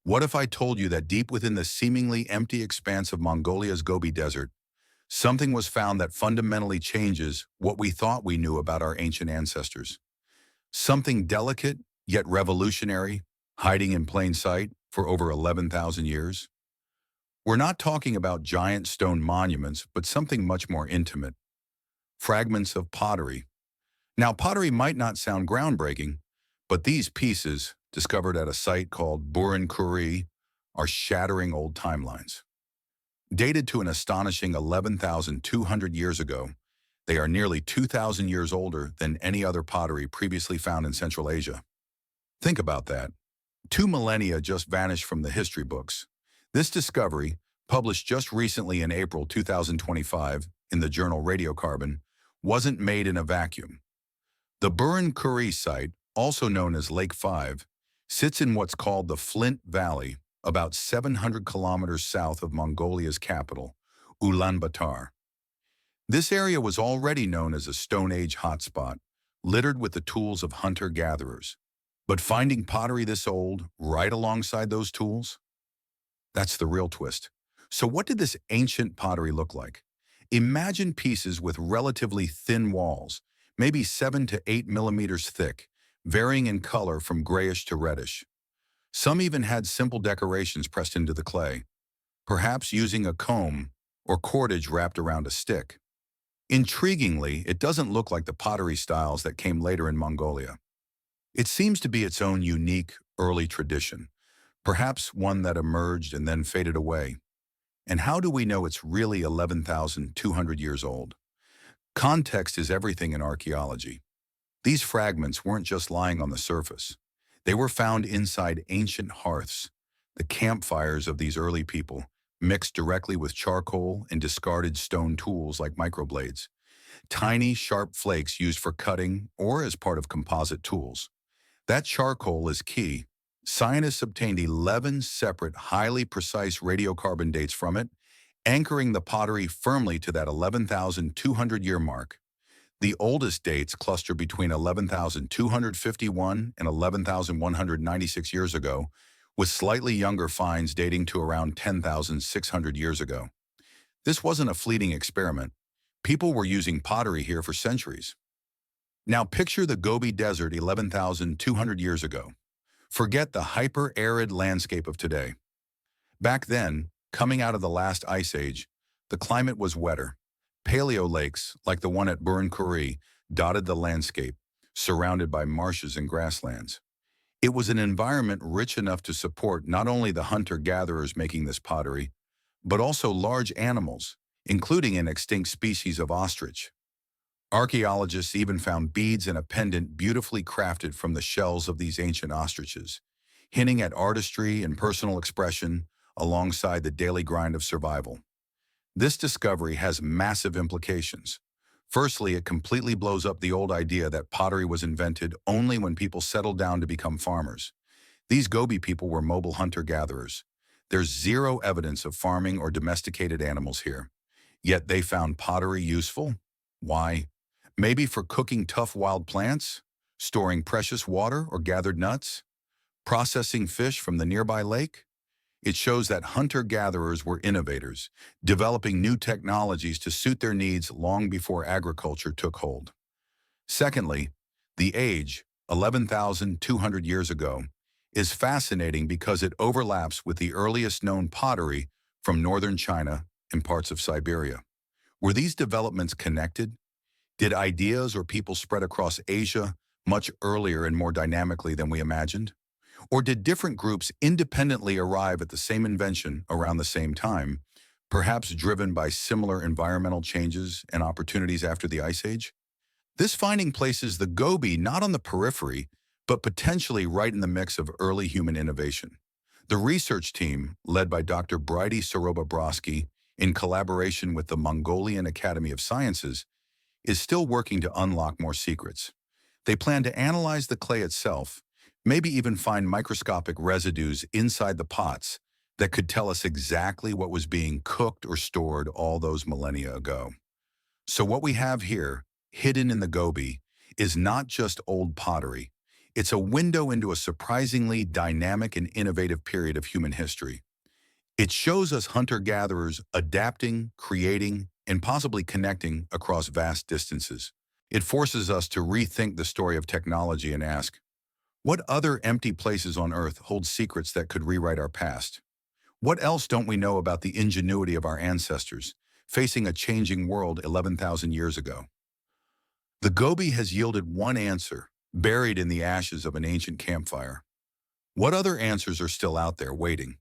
What if I told you that deep within the seemingly empty expanse of Mongolia's Gobi Desert, something was found that fundamentally changes what we thought we knew about our ancient ancestors? Something delicate, yet revolutionary, hiding in plain sight for over 11,000 years? We're not talking about giant stone monuments, but something much more intimate. Fragments of pottery. Now, pottery might not sound groundbreaking, but these pieces, discovered at a site called Burun Khuree, are shattering old timelines. Dated to an astonishing 11,200 years ago, they are nearly 2,000 years older than any other pottery previously found in Central Asia. Think about that. 2 millennia just vanished from the history books. This discovery, published just recently in April 2025 in the journal Radiocarbon, wasn't made in a vacuum. The Burun Khuree site, also known as Lake 5, sits in what's called the Flint Valley, about 700 kilometers south of Mongolia's capital, Ulaanbaatar. This area was already known as a Stone Age hotspot, littered with the tools of hunter-gatherers. But finding pottery this old, right alongside those tools? That's the real twist. So what did this ancient pottery look like? Imagine pieces with relatively thin walls, maybe 7 to 8 millimeters thick, varying in color from grayish to reddish. Some even had simple decorations pressed into the clay, perhaps using a comb or cordage wrapped around a stick. Intriguingly, it doesn't look like the pottery styles that came later in Mongolia. It seems to be its own unique, early tradition, perhaps one that emerged and then faded away. And how do we know it's really 11,200 years old? Context is everything in archaeology. These fragments weren't just lying on the surface. They were found inside ancient hearths, the campfires of these early people, mixed directly with charcoal and discarded stone tools like microblades, tiny, sharp flakes used for cutting or as part of composite tools. That charcoal is key. Scientists obtained 11 separate, highly precise radiocarbon dates from it, anchoring the pottery firmly to that 11,200-year mark. The oldest dates cluster between 11,251 and 11,196 years ago, with slightly younger finds dating to around 10,600 years ago. This wasn't a fleeting experiment. People were using pottery here for centuries. Now picture the Gobi Desert 11,200 years ago. Forget the hyper-arid landscape of today. Back then, coming out of the last ice age, the climate was wetter. Paleo lakes, like the one at Burun Khuree, dotted the landscape, surrounded by marshes and grasslands. It was an environment rich enough to support not only the hunter-gatherers making this pottery, but also large animals, including an extinct species of ostrich. Archaeologists even found beads and a pendant beautifully crafted from the shells of these ancient ostriches, hinting at artistry and personal expression alongside the daily grind of survival. This discovery has massive implications. Firstly, it completely blows up the old idea that pottery was invented only when people settled down to become farmers. These Gobi people were mobile hunter-gatherers. There's zero evidence of farming or domesticated animals here. Yet they found pottery useful? Why? Maybe for cooking tough wild plants? Storing precious water or gathered nuts? Processing fish from the nearby lake? It shows that hunter-gatherers were innovators, developing new technologies to suit their needs long before agriculture took hold. Secondly, the age, 11,200 years ago, is fascinating because it overlaps with the earliest known pottery from northern China and parts of Siberia. Were these developments connected? Did ideas or people spread across Asia much earlier and more dynamically than we imagined? Or did different groups independently arrive at the same invention around the same time, perhaps driven by similar environmental changes and opportunities after the Ice Age? This finding places the Gobi not on the periphery, but potentially right in the mix of early human innovation. The research team, led by Dr. Bridie Soroba-Broski in collaboration with the Mongolian Academy of Sciences, is still working to unlock more secrets. They plan to analyze the clay itself, maybe even find microscopic residues inside the pots that could tell us exactly what was being cooked or stored all those millennia ago. So what we have here, hidden in the Gobi, is not just old pottery. It's a window into a surprisingly dynamic and innovative period of human history. It shows us hunter-gatherers adapting, creating, and possibly connecting across vast distances. It forces us to rethink the story of technology and ask, what other empty places on Earth hold secrets that could rewrite our past? What else don't we know about the ingenuity of our ancestors, facing a changing world 11,000 years ago? The Gobi has yielded one answer, buried in the ashes of an ancient campfire. What other answers are still out there waiting?